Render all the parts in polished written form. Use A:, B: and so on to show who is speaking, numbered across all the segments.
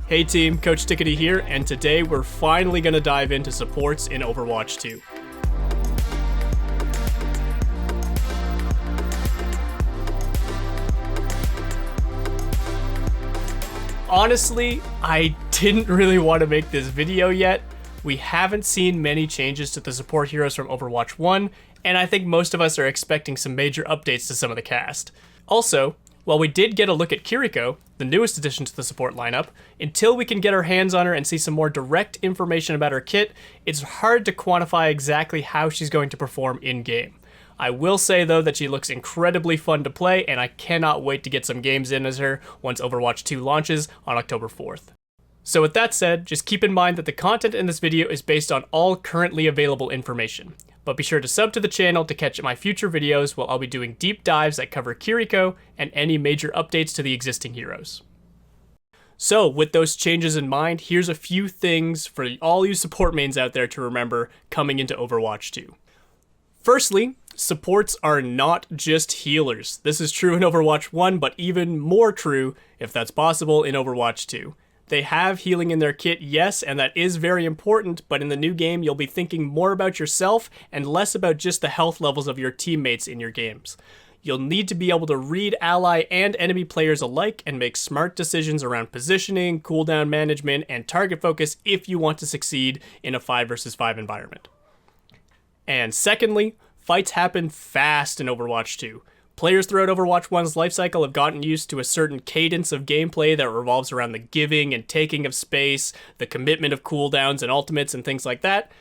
A: Hey team, Coach Tickety here, and today we're finally going to dive into supports in Overwatch 2. Honestly, I didn't really want to make this video yet. We haven't seen many changes to the support heroes from Overwatch 1, and I think most of us are expecting some major updates to some of the cast. Also, while we did get a look at Kiriko, the newest addition to the support lineup, until we can get our hands on her and see some more direct information about her kit, it's hard to quantify exactly how she's going to perform in-game. I will say though that she looks incredibly fun to play, and I cannot wait to get some games in as her once Overwatch 2 launches on October 4th. So with that said, just keep in mind that the content in this video is based on all currently available information. But be sure to sub to the channel to catch my future videos where I'll be doing deep dives that cover Kiriko and any major updates to the existing heroes. So with those changes in mind, here's a few things for all you support mains out there to remember coming into Overwatch 2. Firstly, supports are not just healers. This is true in Overwatch 1, but even more true, if that's possible, in Overwatch 2. They have healing in their kit, yes, and that is very important, but in the new game, you'll be thinking more about yourself and less about just the health levels of your teammates in your games. You'll need to be able to read ally and enemy players alike and make smart decisions around positioning, cooldown management, and target focus if you want to succeed in a 5 vs 5 environment. And secondly, fights happen fast in Overwatch 2. Players throughout Overwatch 1's lifecycle have gotten used to a certain cadence of gameplay that revolves around the giving and taking of space, the commitment of cooldowns and ultimates and things like that.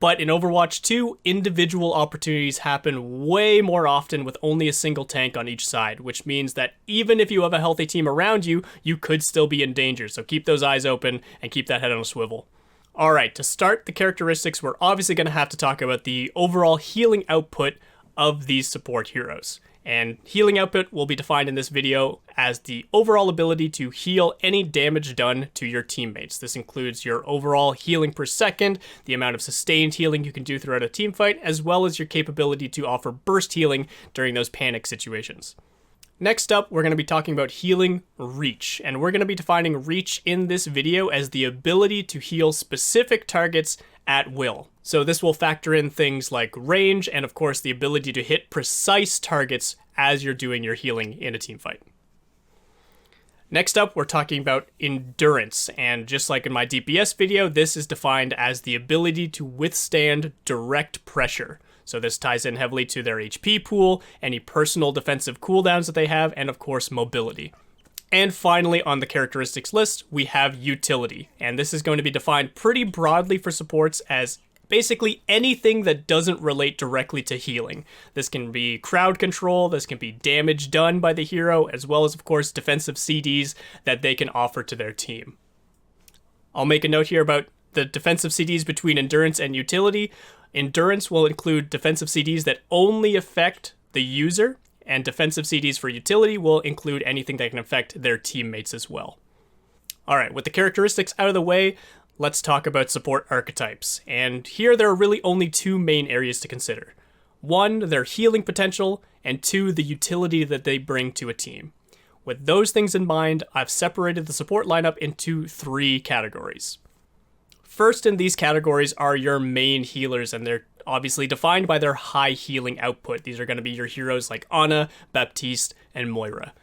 A: But in Overwatch 2, individual opportunities happen way more often with only a single tank on each side, which means that even if you have a healthy team around you, you could still be in danger, so keep those eyes open and keep that head on a swivel. Alright, to start the characteristics, we're obviously going to have to talk about the overall healing output of these support heroes. And healing output will be defined in this video as the overall ability to heal any damage done to your teammates. This includes your overall healing per second, the amount of sustained healing you can do throughout a teamfight, as well as your capability to offer burst healing during those panic situations. Next up, we're going to be talking about healing reach, and we're going to be defining reach in this video as the ability to heal specific targets at will. So this will factor in things like range and of course the ability to hit precise targets as you're doing your healing in a teamfight. Next up, we're talking about endurance, and just like in my DPS video, this is defined as the ability to withstand direct pressure. So this ties in heavily to their HP pool, any personal defensive cooldowns that they have, and of course mobility. And finally, on the characteristics list, we have utility, and this is going to be defined pretty broadly for supports as basically anything that doesn't relate directly to healing. This can be crowd control, this can be damage done by the hero, as well as of course defensive CDs that they can offer to their team. I'll make a note here about the defensive CDs between endurance and utility. Endurance will include defensive CDs that only affect the user, and defensive CDs for utility will include anything that can affect their teammates as well. Alright, with the characteristics out of the way, let's talk about support archetypes. And here there are really only two main areas to consider. One, their healing potential, and two, the utility that they bring to a team. With those things in mind, I've separated the support lineup into three categories. First in these categories are your main healers, and they're obviously defined by their high healing output. These are going to be your heroes like Ana, Baptise, and Moira.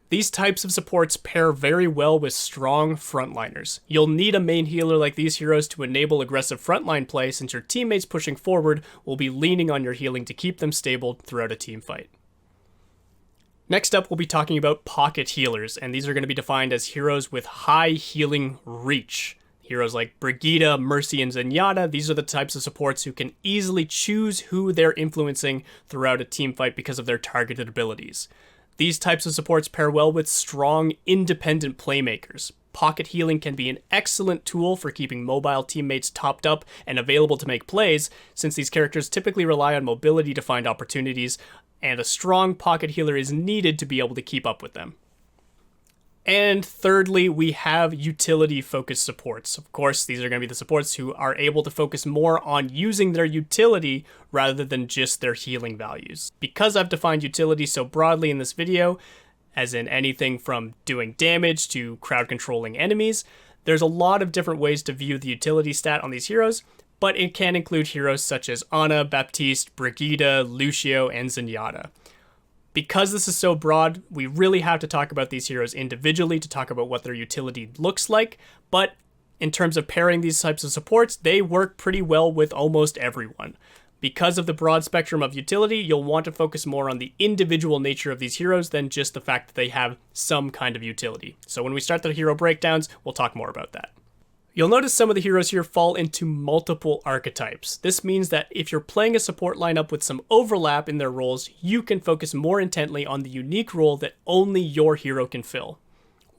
A: These types of supports pair very well with strong frontliners. You'll need a main healer like these heroes to enable aggressive frontline play, since your teammates pushing forward will be leaning on your healing to keep them stable throughout a team fight. Next up, we'll be talking about pocket healers, and these are going to be defined as heroes with high healing reach. Heroes like Brigitte, Mercy, and Zenyatta, these are the types of supports who can easily choose who they're influencing throughout a teamfight because of their targeted abilities. These types of supports pair well with strong, independent playmakers. Pocket healing can be an excellent tool for keeping mobile teammates topped up and available to make plays, since these characters typically rely on mobility to find opportunities, and a strong pocket healer is needed to be able to keep up with them. And thirdly, we have utility-focused supports. Of course, these are going to be the supports who are able to focus more on using their utility rather than just their healing values. Because I've defined utility so broadly in this video, as in anything from doing damage to crowd controlling enemies, There's a lot of different ways to view the utility stat on these heroes, but it can include heroes such as Ana, Baptise, Brigitte, Lucio, and Zenyatta. Because this is so broad, we really have to talk about these heroes individually to talk about what their utility looks like, but in terms of pairing these types of supports, they work pretty well with almost everyone. Because of the broad spectrum of utility, you'll want to focus more on the individual nature of these heroes than just the fact that they have some kind of utility. So when we start the hero breakdowns, we'll talk more about that. You'll notice some of the heroes here fall into multiple archetypes. This means that if you're playing a support lineup with some overlap in their roles, you can focus more intently on the unique role that only your hero can fill.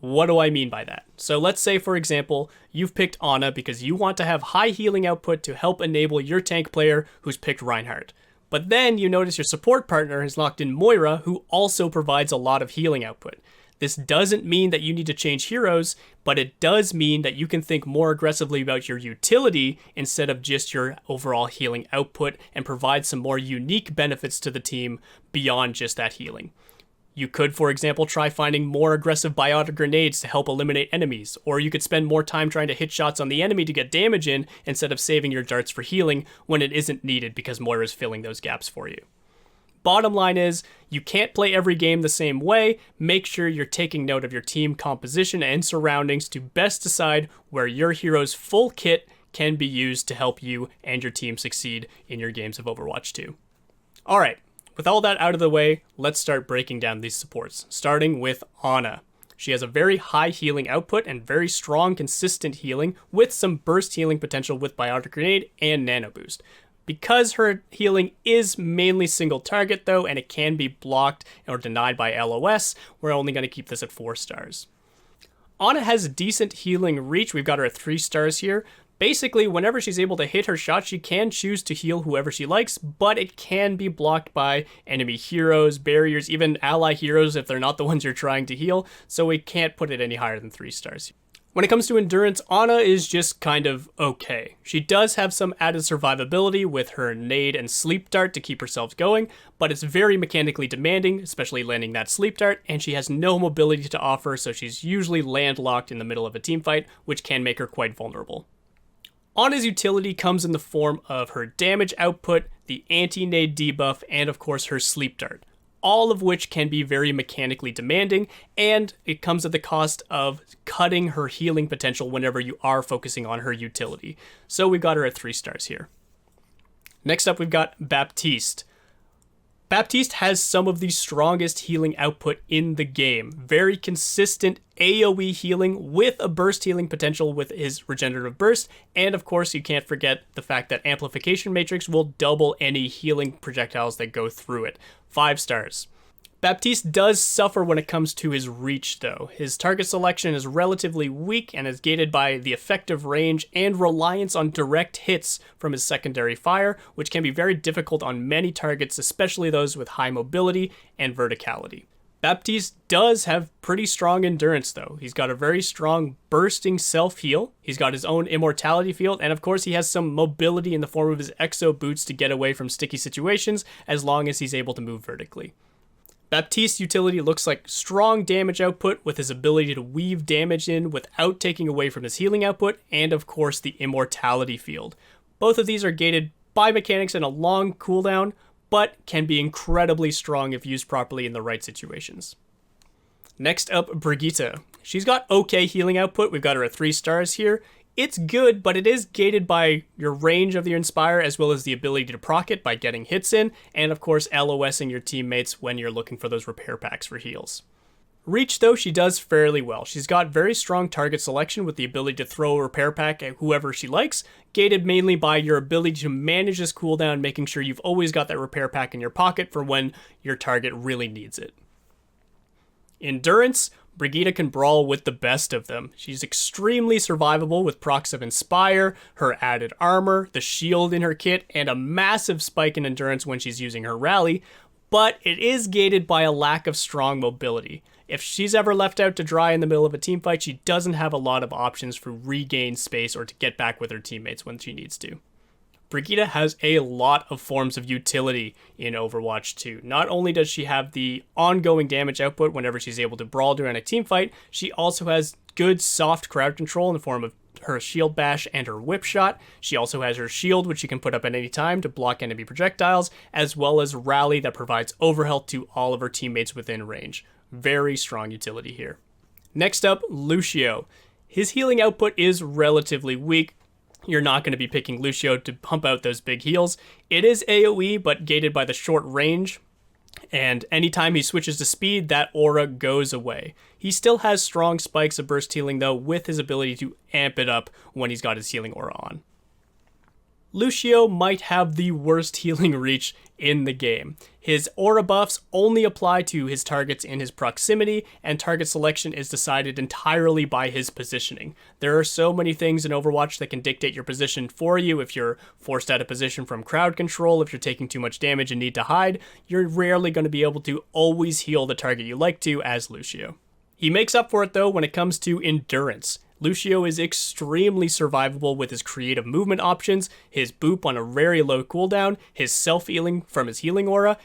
A: What do I mean by that? So let's say, for example, you've picked Ana because you want to have high healing output to help enable your tank player who's picked Reinhardt. But then you notice your support partner has locked in Moira, who also provides a lot of healing output. This doesn't mean that you need to change heroes, but it does mean that you can think more aggressively about your utility instead of just your overall healing output and provide some more unique benefits to the team beyond just that healing. You could, for example, try finding more aggressive biotic grenades to help eliminate enemies, or you could spend more time trying to hit shots on the enemy to get damage in instead of saving your darts for healing when it isn't needed because Moira's filling those gaps for you. Bottom line is, you can't play every game the same way. Make sure you're taking note of your team composition and surroundings to best decide where your hero's full kit can be used to help you and your team succeed in your games of Overwatch 2. Alright. With all that out of the way, let's start breaking down these supports, starting with Ana. She has a very high healing output and very strong, consistent healing with some burst healing potential with Biotic Grenade and Nano Boost. Because her healing is mainly single target though, and it can be blocked or denied by LOS, we're only going to keep this at 4 stars. Ana has decent healing reach. We've got her at 3 stars here. Basically, whenever she's able to hit her shot, she can choose to heal whoever she likes, but it can be blocked by enemy heroes, barriers, even ally heroes if they're not the ones you're trying to heal, so we can't put it any higher than 3 stars. When it comes to endurance, Ana is just kind of okay. She does have some added survivability with her nade and sleep dart to keep herself going, but it's very mechanically demanding, especially landing that sleep dart, and she has no mobility to offer, so she's usually landlocked in the middle of a teamfight, which can make her quite vulnerable. Ana's utility comes in the form of her damage output, the anti-nade debuff, and of course her sleep dart, all of which can be very mechanically demanding, and it comes at the cost of cutting her healing potential whenever you are focusing on her utility. So we've got her at 3 stars here. Next up, we've got Baptiste. Baptiste has some of the strongest healing output in the game. Very consistent AoE healing with a burst healing potential with his regenerative burst. And of course, you can't forget the fact that Amplification Matrix will double any healing projectiles that go through it. 5 stars. Baptiste does suffer when it comes to his reach though. His target selection is relatively weak and is gated by the effective range and reliance on direct hits from his secondary fire, which can be very difficult on many targets, especially those with high mobility and verticality. Baptiste does have pretty strong endurance though. He's got a very strong bursting self-heal, he's got his own immortality field, and of course he has some mobility in the form of his exo boots to get away from sticky situations as long as he's able to move vertically. Baptiste's utility looks like strong damage output with his ability to weave damage in without taking away from his healing output, and of course the immortality field. Both of these are gated by mechanics and a long cooldown, but can be incredibly strong if used properly in the right situations. Next up, Brigitte. She's got okay healing output. We've got her at 3 stars here. It's good, but it is gated by your range of your Inspire as well as the ability to proc it by getting hits in, and of course LOSing your teammates when you're looking for those repair packs for heals. Reach though, she does fairly well. She's got very strong target selection with the ability to throw a repair pack at whoever she likes, gated mainly by your ability to manage this cooldown, making sure you've always got that repair pack in your pocket for when your target really needs it. Endurance, Brigitte can brawl with the best of them. She's extremely survivable with procs of Inspire, her added armor, the shield in her kit, and a massive spike in endurance when she's using her rally, but it is gated by a lack of strong mobility. If she's ever left out to dry in the middle of a teamfight, she doesn't have a lot of options for regain space or to get back with her teammates when she needs to. Brigitte has a lot of forms of utility in Overwatch 2. Not only does she have the ongoing damage output whenever she's able to brawl during a team fight, she also has good soft crowd control in the form of her shield bash and her whip shot. She also has her shield, which she can put up at any time to block enemy projectiles, as well as rally that provides overhealth to all of her teammates within range. Very strong utility here. Next up, Lucio. His healing output is relatively weak. You're not going to be picking Lucio to pump out those big heals. It is AoE, but gated by the short range, and anytime he switches to speed, that aura goes away. He still has strong spikes of burst healing though, with his ability to amp it up when he's got his healing aura on. Lucio might have the worst healing reach in the game. His aura buffs only apply to his targets in his proximity, and target selection is decided entirely by his positioning. There are so many things in Overwatch that can dictate your position for you. If you're forced out of position from crowd control, if you're taking too much damage and need to hide, you're rarely going to be able to always heal the target you like to as Lucio. He makes up for it though when it comes to endurance. Lucio is extremely survivable with his creative movement options, his boop on a very low cooldown, his self-healing from his healing aura,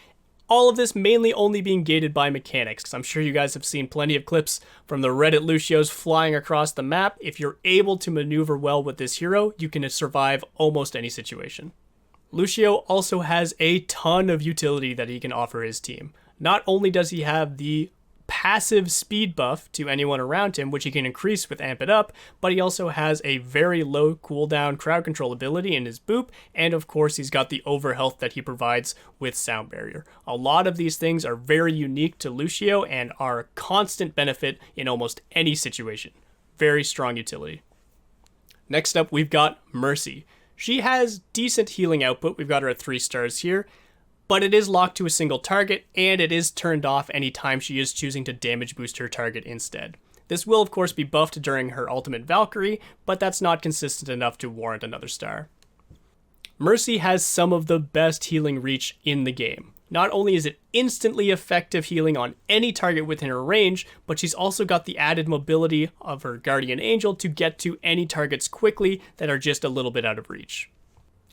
A: all of this mainly only being gated by mechanics. I'm sure you guys have seen plenty of clips from the Reddit Lucios flying across the map. If you're able to maneuver well with this hero, you can survive almost any situation. Lucio also has a ton of utility that he can offer his team. Not only does he have the passive speed buff to anyone around him, which he can increase with Amp It Up, but he also has a very low cooldown crowd control ability in his boop, and of course he's got the overhealth that he provides with Sound Barrier. A lot of these things are very unique to Lucio and are a constant benefit in almost any situation. Very strong utility. Next up, we've got Mercy. She has decent healing output. We've got her at 3 stars here, but it is locked to a single target, and it is turned off anytime she is choosing to damage boost her target instead. This will of course be buffed during her ultimate Valkyrie, but that's not consistent enough to warrant another star. Mercy has some of the best healing reach in the game. Not only is it instantly effective healing on any target within her range, but she's also got the added mobility of her Guardian Angel to get to any targets quickly that are just a little bit out of reach.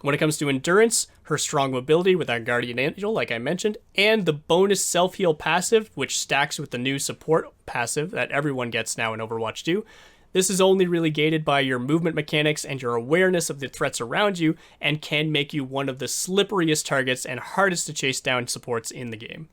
A: When it comes to endurance, her strong mobility with our Guardian Angel, like I mentioned, and the bonus self-heal passive, which stacks with the new support passive that everyone gets now in Overwatch 2. This is only really gated by your movement mechanics and your awareness of the threats around you, and can make you one of the slipperiest targets and hardest to chase down supports in the game.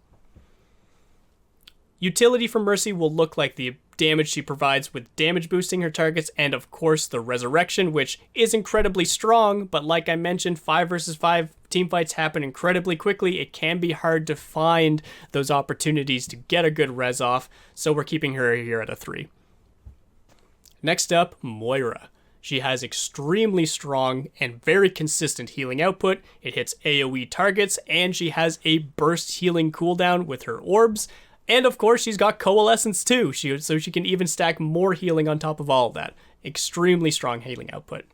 A: Utility from Mercy will look like the damage she provides with damage boosting her targets, and of course the resurrection, which is incredibly strong, but like I mentioned, 5 versus 5 teamfights happen incredibly quickly. It can be hard to find those opportunities to get a good res off, so we're keeping her here at a 3. Next up, Moira. She has extremely strong and very consistent healing output. It hits AoE targets, and she has a burst healing cooldown with her orbs. And of course, she's got Coalescence too, so she can even stack more healing on top of all of that. Extremely strong healing output.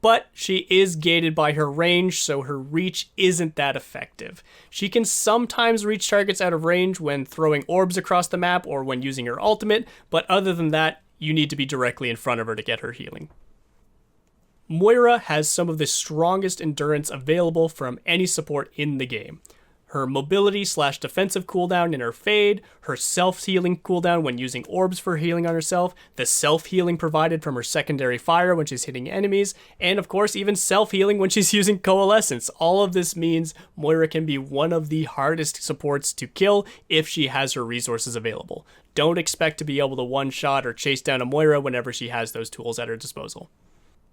A: But she is gated by her range, so her reach isn't that effective. She can sometimes reach targets out of range when throwing orbs across the map or when using her ultimate, but other than that, you need to be directly in front of her to get her healing. Moira has some of the strongest endurance available from any support in the game. Her mobility / defensive cooldown in her fade, her self-healing cooldown when using orbs for healing on herself, the self-healing provided from her secondary fire when she's hitting enemies, and of course even self-healing when she's using Coalescence. All of this means Moira can be one of the hardest supports to kill if she has her resources available. Don't expect to be able to one-shot or chase down a Moira whenever she has those tools at her disposal.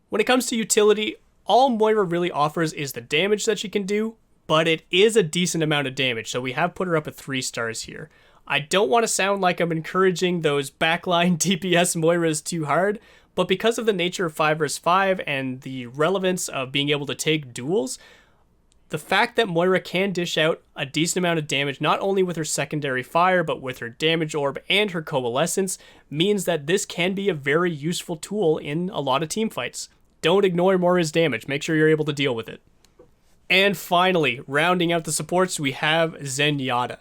A: When it comes to utility, all Moira really offers is the damage that she can do, but it is a decent amount of damage, so we have put her up at 3 stars here. I don't want to sound like I'm encouraging those backline DPS Moiras too hard, but because of the nature of 5 vs 5 and the relevance of being able to take duels, the fact that Moira can dish out a decent amount of damage, not only with her secondary fire, but with her damage orb and her Coalescence, means that this can be a very useful tool in a lot of teamfights. Don't ignore Moira's damage, make sure you're able to deal with it. And finally, rounding out the supports, we have Zenyatta.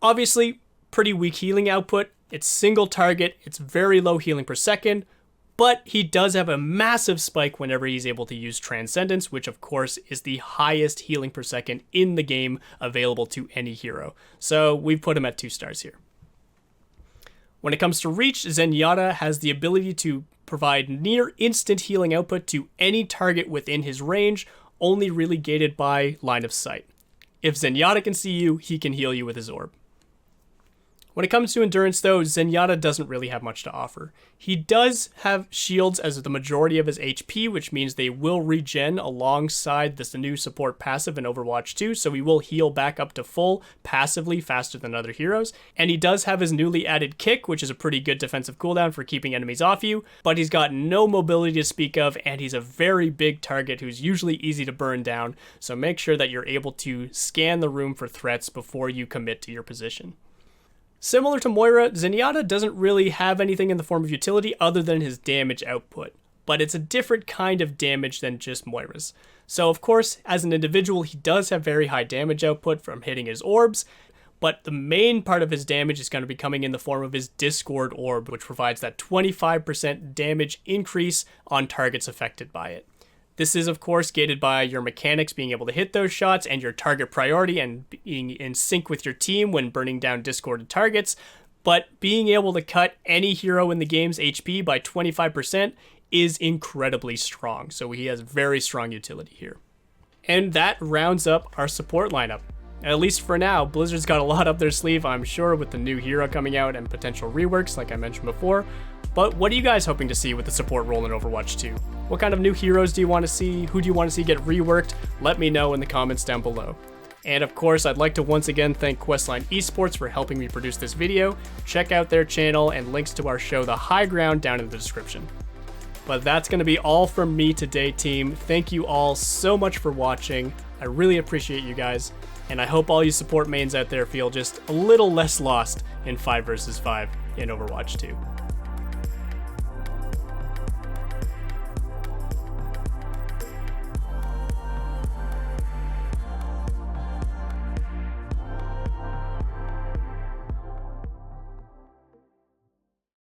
A: Obviously, pretty weak healing output. It's single target, it's very low healing per second, But he does have a massive spike whenever he's able to use Transcendence, which of course is the highest healing per second in the game available to any hero. So we've put him at 2 stars here. When it comes to reach, Zenyatta has the ability to provide near instant healing output to any target within his range, only really gated by line of sight. If Zenyatta can see you, he can heal you with his orb. When it comes to endurance though, Zenyatta doesn't really have much to offer. He does have shields as the majority of his HP, which means they will regen alongside this new support passive in Overwatch 2, so he will heal back up to full passively faster than other heroes. And he does have his newly added kick, which is a pretty good defensive cooldown for keeping enemies off you, but he's got no mobility to speak of, and he's a very big target who's usually easy to burn down, so make sure that you're able to scan the room for threats before you commit to your position. Similar to Moira, Zenyatta doesn't really have anything in the form of utility other than his damage output, but it's a different kind of damage than just Moira's. So of course, as an individual, he does have very high damage output from hitting his orbs, but the main part of his damage is going to be coming in the form of his Discord orb, which provides that 25% damage increase on targets affected by it. This is, of course, gated by your mechanics being able to hit those shots and your target priority and being in sync with your team when burning down discorded targets, but being able to cut any hero in the game's HP by 25% is incredibly strong, so he has very strong utility here. And that rounds up our support lineup. At least for now. Blizzard's got a lot up their sleeve, I'm sure, with the new hero coming out and potential reworks, like I mentioned before. But what are you guys hoping to see with the support role in Overwatch 2? What kind of new heroes do you want to see? Who do you want to see get reworked? Let me know in the comments down below. And of course, I'd like to once again thank Questline Esports for helping me produce this video. Check out their channel and links to our show, The High Ground, down in the description. But that's going to be all from me today, team. Thank you all so much for watching. I really appreciate you guys. And I hope all you support mains out there feel just a little less lost in 5 vs 5 in Overwatch 2.